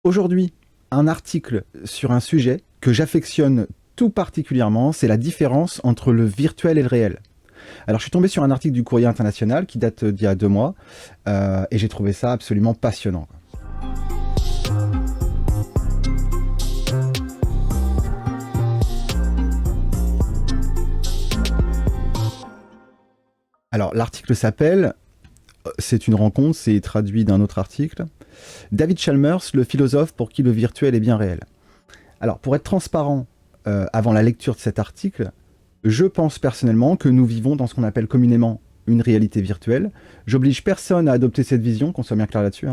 Aujourd'hui, un article sur un sujet que j'affectionne tout particulièrement, c'est la différence entre le virtuel et le réel. Alors, je suis tombé sur un article du Courrier International qui date d'il y a 2 mois, et j'ai trouvé ça absolument passionnant. Alors, l'article s'appelle, c'est une rencontre, c'est traduit d'un autre article, David Chalmers, le philosophe pour qui le virtuel est bien réel. Alors, pour être transparent, avant la lecture de cet article, je pense personnellement que nous vivons dans ce qu'on appelle communément une réalité virtuelle. J'oblige personne à adopter cette vision, qu'on soit bien clair là-dessus.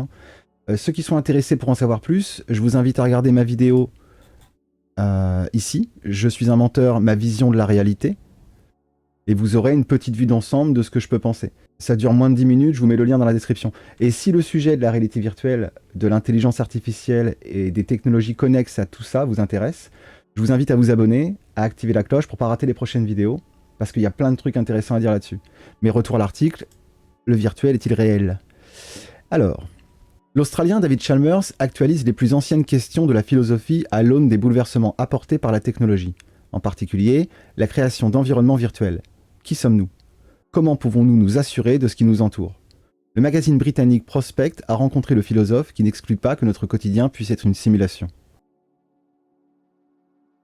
Ceux qui sont intéressés pour en savoir plus, je vous invite à regarder ma vidéo ici. Je suis un menteur, ma vision de la réalité. Et vous aurez une petite vue d'ensemble de ce que je peux penser. Ça dure moins de 10 minutes, je vous mets le lien dans la description. Et si le sujet de la réalité virtuelle, de l'intelligence artificielle et des technologies connexes à tout ça vous intéresse, je vous invite à vous abonner, à activer la cloche pour ne pas rater les prochaines vidéos, parce qu'il y a plein de trucs intéressants à dire là-dessus. Mais retour à l'article, le virtuel est-il réel? Alors, l'Australien David Chalmers actualise les plus anciennes questions de la philosophie à l'aune des bouleversements apportés par la technologie, en particulier la création d'environnements virtuels. Qui sommes-nous? Comment pouvons-nous nous assurer de ce qui nous entoure? Le magazine britannique Prospect a rencontré le philosophe qui n'exclut pas que notre quotidien puisse être une simulation.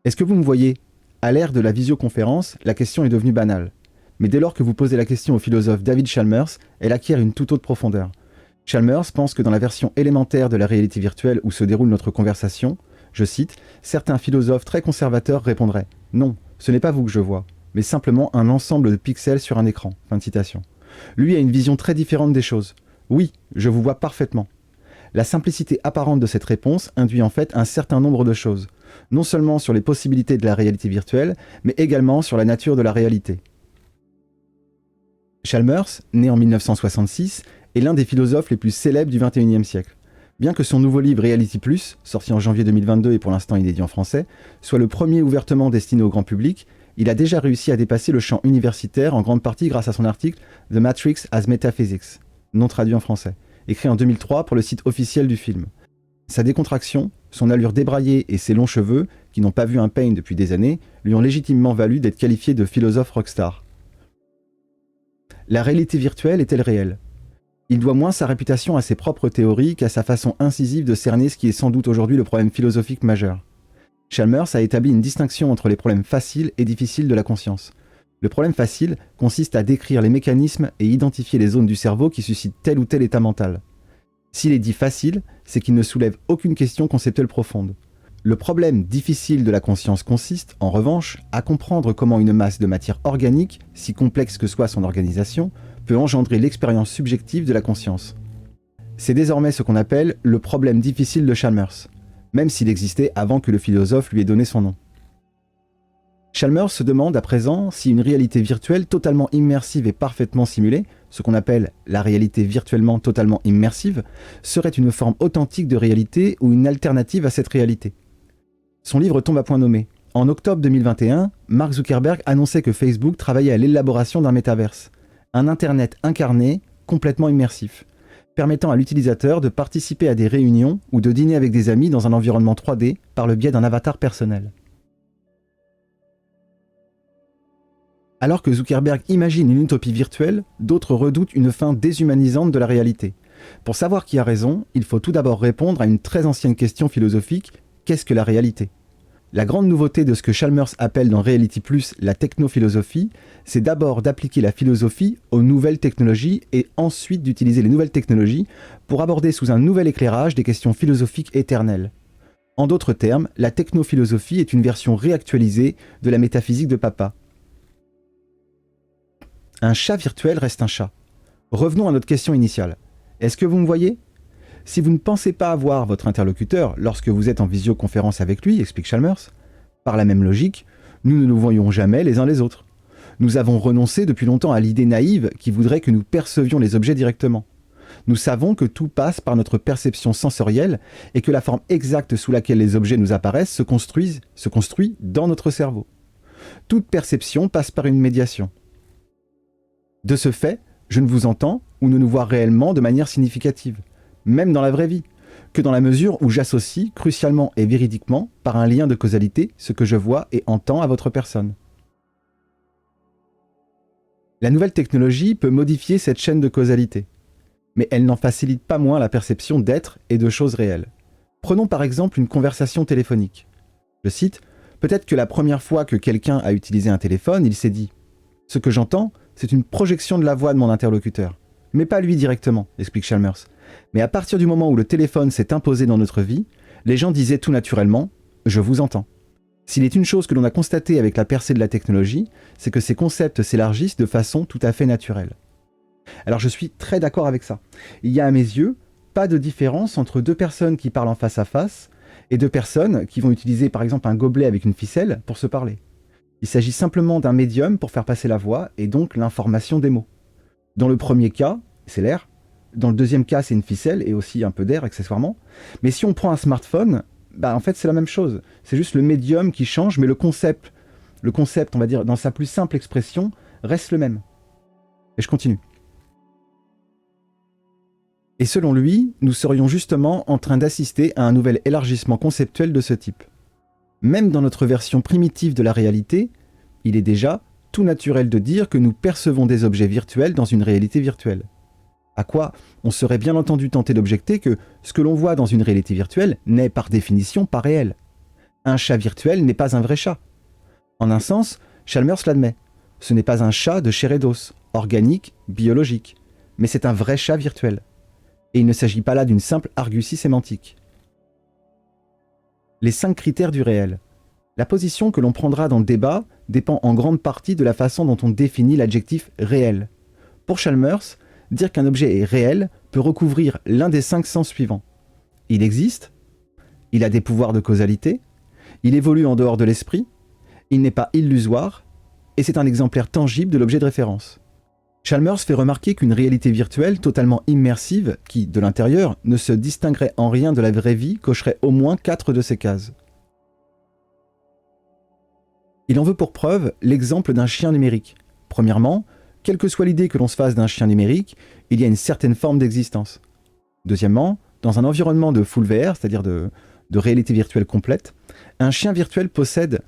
Est-ce que vous me voyez? À l'ère de la visioconférence, la question est devenue banale. Mais dès lors que vous posez la question au philosophe David Chalmers, elle acquiert une toute autre profondeur. Chalmers pense que dans la version élémentaire de la réalité virtuelle où se déroule notre conversation, je cite, certains philosophes très conservateurs répondraient « Non, ce n'est pas vous que je vois, mais simplement un ensemble de pixels sur un écran. » Fin de citation. Lui a une vision très différente des choses. Oui, je vous vois parfaitement. La simplicité apparente de cette réponse induit en fait un certain nombre de choses, non seulement sur les possibilités de la réalité virtuelle, mais également sur la nature de la réalité. Chalmers, né en 1966, est l'un des philosophes les plus célèbres du XXIe siècle. Bien que son nouveau livre Reality Plus, sorti en janvier 2022 et pour l'instant inédit en français, soit le premier ouvertement destiné au grand public, il a déjà réussi à dépasser le champ universitaire en grande partie grâce à son article The Matrix as Metaphysics, non traduit en français, écrit en 2003 pour le site officiel du film. Sa décontraction, son allure débraillée et ses longs cheveux, qui n'ont pas vu un peigne depuis des années, lui ont légitimement valu d'être qualifié de philosophe rockstar. La réalité virtuelle est-elle réelle? Il doit moins sa réputation à ses propres théories qu'à sa façon incisive de cerner ce qui est sans doute aujourd'hui le problème philosophique majeur. Chalmers a établi une distinction entre les problèmes faciles et difficiles de la conscience. Le problème facile consiste à décrire les mécanismes et identifier les zones du cerveau qui suscitent tel ou tel état mental. S'il est dit facile, c'est qu'il ne soulève aucune question conceptuelle profonde. Le problème difficile de la conscience consiste, en revanche, à comprendre comment une masse de matière organique, si complexe que soit son organisation, peut engendrer l'expérience subjective de la conscience. C'est désormais ce qu'on appelle le problème difficile de Chalmers, même s'il existait avant que le philosophe lui ait donné son nom. Chalmers se demande à présent si une réalité virtuelle totalement immersive et parfaitement simulée, ce qu'on appelle la réalité virtuellement totalement immersive, serait une forme authentique de réalité ou une alternative à cette réalité. Son livre tombe à point nommé. En octobre 2021, Mark Zuckerberg annonçait que Facebook travaillait à l'élaboration d'un métaverse, un Internet incarné, complètement immersif, permettant à l'utilisateur de participer à des réunions ou de dîner avec des amis dans un environnement 3D par le biais d'un avatar personnel. Alors que Zuckerberg imagine une utopie virtuelle, d'autres redoutent une fin déshumanisante de la réalité. Pour savoir qui a raison, il faut tout d'abord répondre à une très ancienne question philosophique, qu'est-ce que la réalité? La grande nouveauté de ce que Chalmers appelle dans Reality Plus la technophilosophie, c'est d'abord d'appliquer la philosophie aux nouvelles technologies et ensuite d'utiliser les nouvelles technologies pour aborder sous un nouvel éclairage des questions philosophiques éternelles. En d'autres termes, la technophilosophie est une version réactualisée de la métaphysique de papa. Un chat virtuel reste un chat. Revenons à notre question initiale. Est-ce que vous me voyez? Si vous ne pensez pas avoir votre interlocuteur lorsque vous êtes en visioconférence avec lui, explique Chalmers, par la même logique, nous ne nous voyons jamais les uns les autres. Nous avons renoncé depuis longtemps à l'idée naïve qui voudrait que nous percevions les objets directement. Nous savons que tout passe par notre perception sensorielle et que la forme exacte sous laquelle les objets nous apparaissent se construit dans notre cerveau. Toute perception passe par une médiation. De ce fait, je ne vous entends ou ne nous vois réellement de manière significative, même dans la vraie vie. que dans la mesure où j'associe, crucialement et véridiquement, par un lien de causalité, ce que je vois et entends à votre personne. La nouvelle technologie peut modifier cette chaîne de causalité, mais elle n'en facilite pas moins la perception d'êtres et de choses réelles. Prenons par exemple une conversation téléphonique. Je cite, « Peut-être que la première fois que quelqu'un a utilisé un téléphone, il s'est dit « Ce que j'entends, c'est une projection de la voix de mon interlocuteur. » Mais pas lui directement, explique Chalmers. Mais à partir du moment où le téléphone s'est imposé dans notre vie, les gens disaient tout naturellement « Je vous entends ». S'il est une chose que l'on a constatée avec la percée de la technologie, c'est que ces concepts s'élargissent de façon tout à fait naturelle. Alors je suis très d'accord avec ça. Il y a à mes yeux pas de différence entre deux personnes qui parlent en face à face et deux personnes qui vont utiliser par exemple un gobelet avec une ficelle pour se parler. Il s'agit simplement d'un médium pour faire passer la voix et donc l'information des mots. Dans le premier cas, c'est l'air. Dans le deuxième cas, c'est une ficelle et aussi un peu d'air accessoirement. Mais si on prend un smartphone, en fait c'est la même chose. C'est juste le médium qui change, mais le concept, on va dire, dans sa plus simple expression, reste le même. Et je continue. Et selon lui, nous serions justement en train d'assister à un nouvel élargissement conceptuel de ce type. Même dans notre version primitive de la réalité, il est déjà tout naturel de dire que nous percevons des objets virtuels dans une réalité virtuelle. À quoi on serait bien entendu tenté d'objecter que ce que l'on voit dans une réalité virtuelle n'est par définition pas réel. Un chat virtuel n'est pas un vrai chat. En un sens, Chalmers l'admet. Ce n'est pas un chat de chair et d'os, organique, biologique, mais c'est un vrai chat virtuel. Et il ne s'agit pas là d'une simple argutie sémantique. Les 5 critères du réel. La position que l'on prendra dans le débat dépend en grande partie de la façon dont on définit l'adjectif « réel ». Pour Chalmers, dire qu'un objet est réel peut recouvrir l'un des 5 sens suivants. Il existe, il a des pouvoirs de causalité, il évolue en dehors de l'esprit, il n'est pas illusoire, et c'est un exemplaire tangible de l'objet de référence. Chalmers fait remarquer qu'une réalité virtuelle totalement immersive, qui, de l'intérieur, ne se distinguerait en rien de la vraie vie, cocherait au moins 4 de ces cases. Il en veut pour preuve l'exemple d'un chien numérique. Premièrement, quelle que soit l'idée que l'on se fasse d'un chien numérique, il y a une certaine forme d'existence. Deuxièmement, dans un environnement de full VR, c'est-à-dire de réalité virtuelle complète, un chien virtuel possède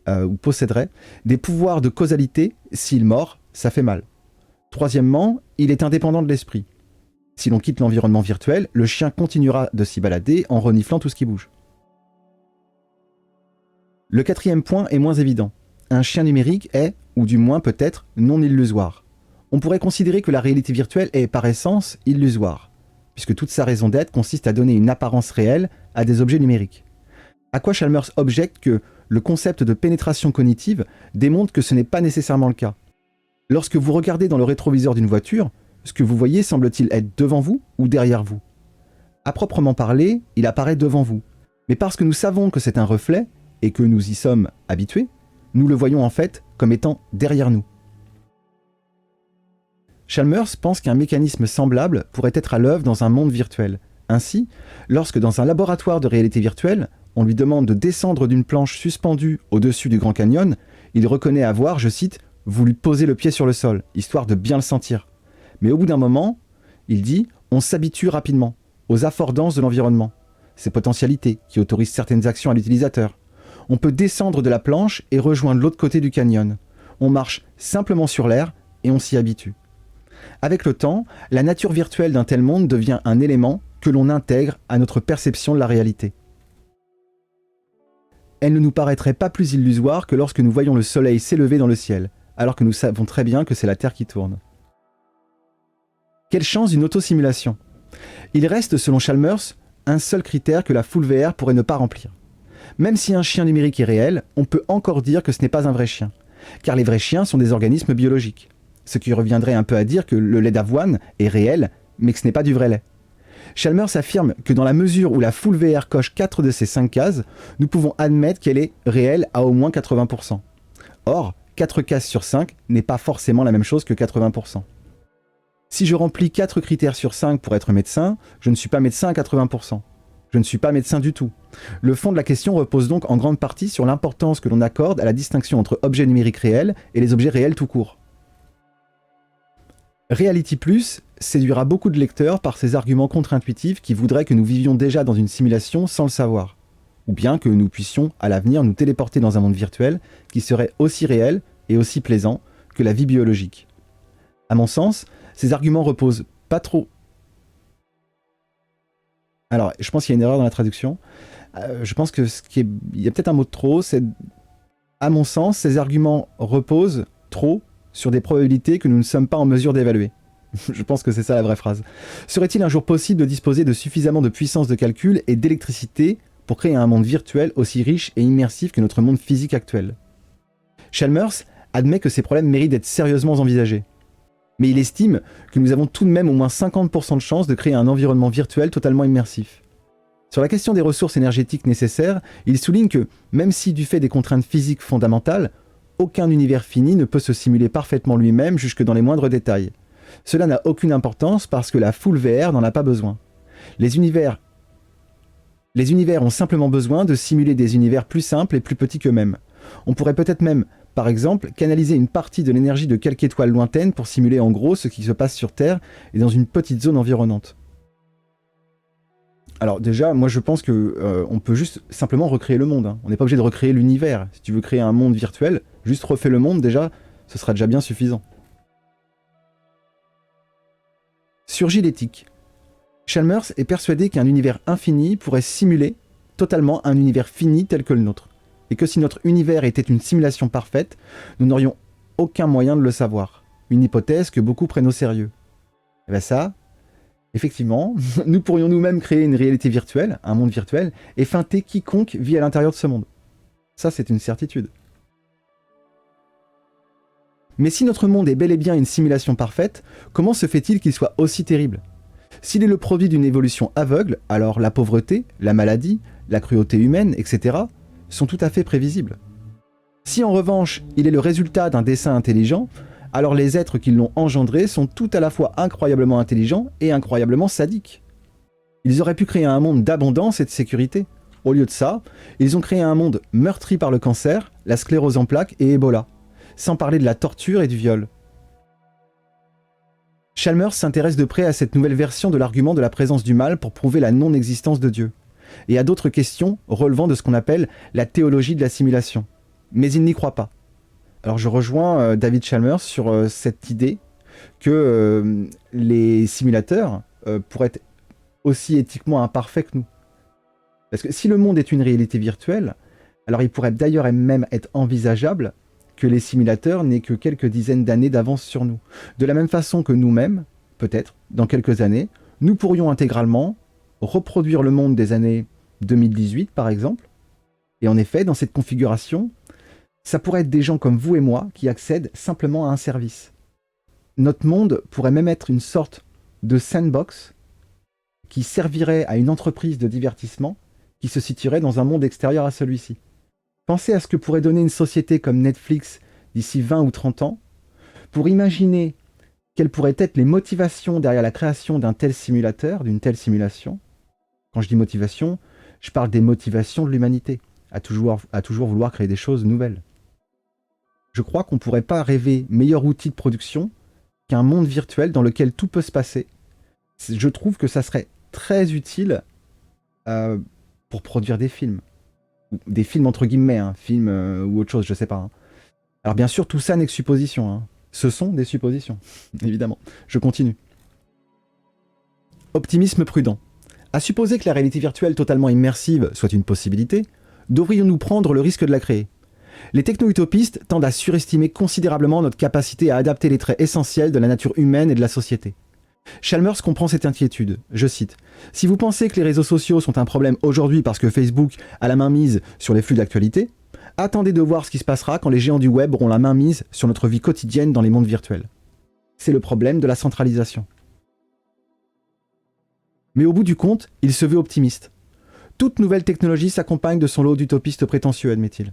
ou posséderait des pouvoirs de causalité. S'il mord, ça fait mal. Troisièmement, il est indépendant de l'esprit. Si l'on quitte l'environnement virtuel, le chien continuera de s'y balader en reniflant tout ce qui bouge. Le 4e point est moins évident. Un chien numérique est, ou du moins peut-être, non illusoire. On pourrait considérer que la réalité virtuelle est par essence illusoire, puisque toute sa raison d'être consiste à donner une apparence réelle à des objets numériques. À quoi Chalmers objecte que le concept de pénétration cognitive démontre que ce n'est pas nécessairement le cas. Lorsque vous regardez dans le rétroviseur d'une voiture, ce que vous voyez semble-t-il être devant vous ou derrière vous? À proprement parler, il apparaît devant vous. Mais parce que nous savons que c'est un reflet, et que nous y sommes habitués, nous le voyons en fait comme étant derrière nous. Chalmers pense qu'un mécanisme semblable pourrait être à l'œuvre dans un monde virtuel. Ainsi, lorsque dans un laboratoire de réalité virtuelle, on lui demande de descendre d'une planche suspendue au-dessus du Grand Canyon, il reconnaît avoir, je cite, « voulu poser le pied sur le sol, histoire de bien le sentir ». Mais au bout d'un moment, il dit « on s'habitue rapidement aux affordances de l'environnement, ses potentialités qui autorisent certaines actions à l'utilisateur. On peut descendre de la planche et rejoindre l'autre côté du canyon. On marche simplement sur l'air et on s'y habitue. Avec le temps, la nature virtuelle d'un tel monde devient un élément que l'on intègre à notre perception de la réalité. Elle ne nous paraîtrait pas plus illusoire que lorsque nous voyons le soleil s'élever dans le ciel, alors que nous savons très bien que c'est la Terre qui tourne. Quelle chance d'une autosimulation! Il reste, selon Chalmers, un seul critère que la full VR pourrait ne pas remplir. Même si un chien numérique est réel, on peut encore dire que ce n'est pas un vrai chien, car les vrais chiens sont des organismes biologiques, ce qui reviendrait un peu à dire que le lait d'avoine est réel, mais que ce n'est pas du vrai lait. Chalmers affirme que dans la mesure où la full VR coche 4 de ces 5 cases, nous pouvons admettre qu'elle est réelle à au moins 80%. Or, 4 cases sur 5 n'est pas forcément la même chose que 80%. Si je remplis 4 critères sur 5 pour être médecin, je ne suis pas médecin à 80%. Je ne suis pas médecin du tout. Le fond de la question repose donc en grande partie sur l'importance que l'on accorde à la distinction entre objets numériques réels et les objets réels tout court. Reality Plus séduira beaucoup de lecteurs par ses arguments contre-intuitifs qui voudraient que nous vivions déjà dans une simulation sans le savoir, ou bien que nous puissions à l'avenir nous téléporter dans un monde virtuel qui serait aussi réel et aussi plaisant que la vie biologique. À mon sens, ces arguments reposent pas trop... Alors, je pense qu'il y a une erreur dans la traduction. Je pense que il y a peut-être un mot de trop, c'est... À mon sens, ces arguments reposent trop sur des probabilités que nous ne sommes pas en mesure d'évaluer. Je pense que c'est ça la vraie phrase. Serait-il un jour possible de disposer de suffisamment de puissance de calcul et d'électricité pour créer un monde virtuel aussi riche et immersif que notre monde physique actuel? Chalmers admet que ces problèmes méritent d'être sérieusement envisagés. Mais il estime que nous avons tout de même au moins 50% de chances de créer un environnement virtuel totalement immersif. Sur la question des ressources énergétiques nécessaires, il souligne que, même si du fait des contraintes physiques fondamentales, aucun univers fini ne peut se simuler parfaitement lui-même jusque dans les moindres détails. Cela n'a aucune importance parce que la full VR n'en a pas besoin. Les univers ont simplement besoin de simuler des univers plus simples et plus petits qu'eux-mêmes. On pourrait peut-être même, par exemple, canaliser une partie de l'énergie de quelque étoile lointaine pour simuler en gros ce qui se passe sur Terre et dans une petite zone environnante. Alors déjà, moi je pense que on peut juste simplement recréer le monde. Hein. On n'est pas obligé de recréer l'univers. Si tu veux créer un monde virtuel, juste refais le monde déjà, ce sera déjà bien suffisant. Surgit l'éthique. Chalmers est persuadé qu'un univers infini pourrait simuler totalement un univers fini tel que le nôtre, et que si notre univers était une simulation parfaite, nous n'aurions aucun moyen de le savoir. Une hypothèse que beaucoup prennent au sérieux. Et bien ça, effectivement, nous pourrions nous-mêmes créer une réalité virtuelle, un monde virtuel, et feinter quiconque vit à l'intérieur de ce monde. Ça, c'est une certitude. Mais si notre monde est bel et bien une simulation parfaite, comment se fait-il qu'il soit aussi terrible? S'il est le produit d'une évolution aveugle, alors la pauvreté, la maladie, la cruauté humaine, etc. sont tout à fait prévisibles. Si en revanche, il est le résultat d'un dessein intelligent, alors les êtres qui l'ont engendré sont tout à la fois incroyablement intelligents et incroyablement sadiques. Ils auraient pu créer un monde d'abondance et de sécurité. Au lieu de ça, ils ont créé un monde meurtri par le cancer, la sclérose en plaques et Ebola, sans parler de la torture et du viol. Chalmers s'intéresse de près à cette nouvelle version de l'argument de la présence du mal pour prouver la non-existence de Dieu, et à d'autres questions relevant de ce qu'on appelle la théologie de la simulation. Mais il n'y croit pas. Alors je rejoins David Chalmers sur cette idée que les simulateurs pourraient être aussi éthiquement imparfaits que nous. Parce que si le monde est une réalité virtuelle, alors il pourrait d'ailleurs même être envisageable que les simulateurs n'aient que quelques dizaines d'années d'avance sur nous. De la même façon que nous-mêmes, peut-être, dans quelques années, nous pourrions intégralement reproduire le monde des années 2018, par exemple. Et en effet, dans cette configuration, ça pourrait être des gens comme vous et moi qui accèdent simplement à un service. Notre monde pourrait même être une sorte de sandbox qui servirait à une entreprise de divertissement qui se situerait dans un monde extérieur à celui-ci. Pensez à ce que pourrait donner une société comme Netflix d'ici 20 ou 30 ans, pour imaginer quelles pourraient être les motivations derrière la création d'un tel simulateur, d'une telle simulation. Quand je dis motivation, je parle des motivations de l'humanité, à toujours vouloir créer des choses nouvelles. Je crois qu'on ne pourrait pas rêver meilleur outil de production qu'un monde virtuel dans lequel tout peut se passer. Je trouve que ça serait très utile pour produire des films. Des films entre guillemets, hein, films ou autre chose, je sais pas. Hein. Alors bien sûr, tout ça n'est que supposition. Hein. Ce sont des suppositions, évidemment. Je continue. Optimisme prudent. À supposer que la réalité virtuelle totalement immersive soit une possibilité, devrions-nous prendre le risque de la créer? Les techno-utopistes tendent à surestimer considérablement notre capacité à adapter les traits essentiels de la nature humaine et de la société. Chalmers comprend cette inquiétude. Je cite : « Si vous pensez que les réseaux sociaux sont un problème aujourd'hui parce que Facebook a la main mise sur les flux d'actualité, attendez de voir ce qui se passera quand les géants du web auront la main mise sur notre vie quotidienne dans les mondes virtuels. C'est le problème de la centralisation. » Mais au bout du compte, il se veut optimiste. Toute nouvelle technologie s'accompagne de son lot d'utopistes prétentieux, admet-il.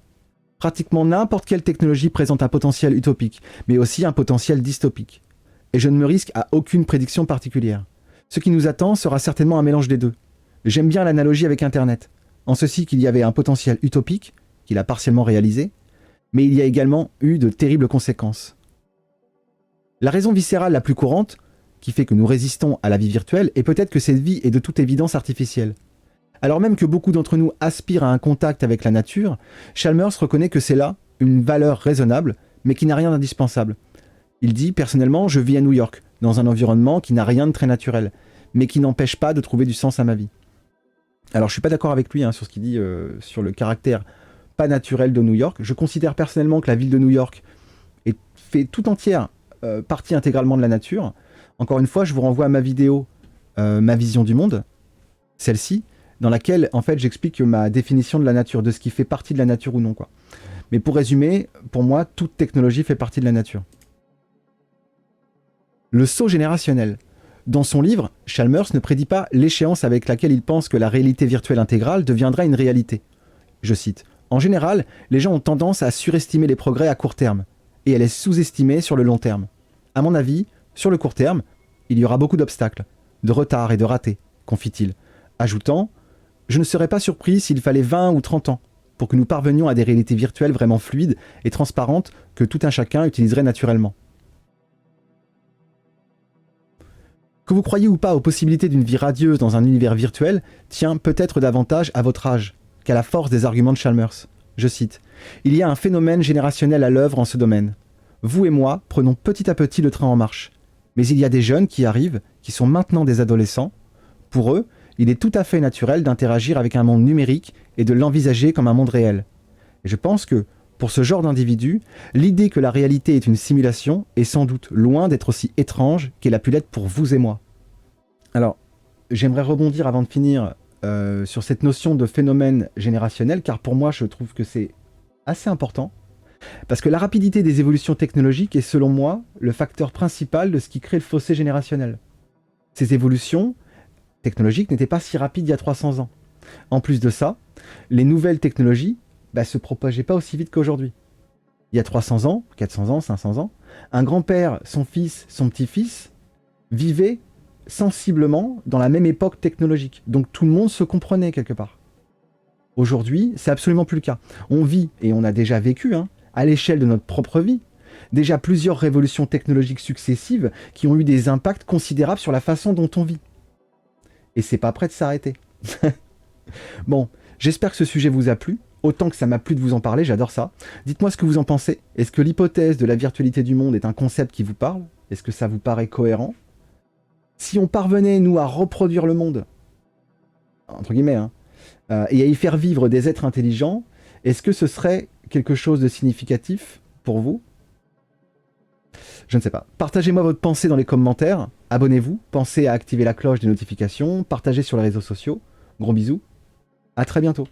Pratiquement n'importe quelle technologie présente un potentiel utopique, mais aussi un potentiel dystopique. Et je ne me risque à aucune prédiction particulière. Ce qui nous attend sera certainement un mélange des deux. J'aime bien l'analogie avec Internet, en ceci qu'il y avait un potentiel utopique, qu'il a partiellement réalisé, mais il y a également eu de terribles conséquences. La raison viscérale la plus courante, qui fait que nous résistons à la vie virtuelle, est peut-être que cette vie est de toute évidence artificielle. Alors même que beaucoup d'entre nous aspirent à un contact avec la nature, Chalmers reconnaît que c'est là une valeur raisonnable, mais qui n'a rien d'indispensable. Il dit « Personnellement, je vis à New York, dans un environnement qui n'a rien de très naturel, mais qui n'empêche pas de trouver du sens à ma vie. » Alors je suis pas d'accord avec lui sur ce qu'il dit sur le caractère pas naturel de New York. Je considère personnellement que la ville de New York fait tout entière partie intégralement de la nature. Encore une fois, je vous renvoie à ma vidéo Ma vision du monde, celle-ci, dans laquelle en fait j'explique ma définition de la nature, de ce qui fait partie de la nature ou non, quoi. Mais pour résumer, pour moi, toute technologie fait partie de la nature. Le saut générationnel. Dans son livre, Chalmers ne prédit pas l'échéance avec laquelle il pense que la réalité virtuelle intégrale deviendra une réalité. Je cite, « En général, les gens ont tendance à surestimer les progrès à court terme, et à les sous-estimer sur le long terme. À mon avis, sur le court terme, il y aura beaucoup d'obstacles, de retards et de ratés, confie-t-il, ajoutant « Je ne serais pas surpris s'il fallait 20 ou 30 ans pour que nous parvenions à des réalités virtuelles vraiment fluides et transparentes que tout un chacun utiliserait naturellement. » Que vous croyez ou pas aux possibilités d'une vie radieuse dans un univers virtuel tient peut-être davantage à votre âge qu'à la force des arguments de Chalmers. Je cite, « Il y a un phénomène générationnel à l'œuvre en ce domaine. Vous et moi prenons petit à petit le train en marche. Mais il y a des jeunes qui arrivent, qui sont maintenant des adolescents. Pour eux, il est tout à fait naturel d'interagir avec un monde numérique et de l'envisager comme un monde réel. Et je pense que, pour ce genre d'individu, l'idée que la réalité est une simulation est sans doute loin d'être aussi étrange qu'elle a pu l'être pour vous et moi. » Alors, j'aimerais rebondir avant de finir sur cette notion de phénomène générationnel, car pour moi, je trouve que c'est assez important. Parce que la rapidité des évolutions technologiques est, selon moi, le facteur principal de ce qui crée le fossé générationnel. Ces évolutions technologiques n'étaient pas si rapides il y a 300 ans. En plus de ça, les nouvelles technologies se propageaient pas aussi vite qu'aujourd'hui. Il y a 300 ans, 400 ans, 500 ans, un grand-père, son fils, son petit-fils vivaient sensiblement dans la même époque technologique. Donc tout le monde se comprenait quelque part. Aujourd'hui, c'est absolument plus le cas. On vit, et on a déjà vécu, à l'échelle de notre propre vie, déjà plusieurs révolutions technologiques successives qui ont eu des impacts considérables sur la façon dont on vit. Et c'est pas prêt de s'arrêter. Bon, j'espère que ce sujet vous a plu, autant que ça m'a plu de vous en parler, j'adore ça. Dites-moi ce que vous en pensez. Est-ce que l'hypothèse de la virtualité du monde est un concept qui vous parle? Est-ce que ça vous paraît cohérent? Si on parvenait, nous, à reproduire le monde, entre guillemets, et à y faire vivre des êtres intelligents, est-ce que ce serait quelque chose de significatif pour vous? Je ne sais pas. Partagez-moi votre pensée dans les commentaires, abonnez-vous, pensez à activer la cloche des notifications, partagez sur les réseaux sociaux. Gros bisous, à très bientôt.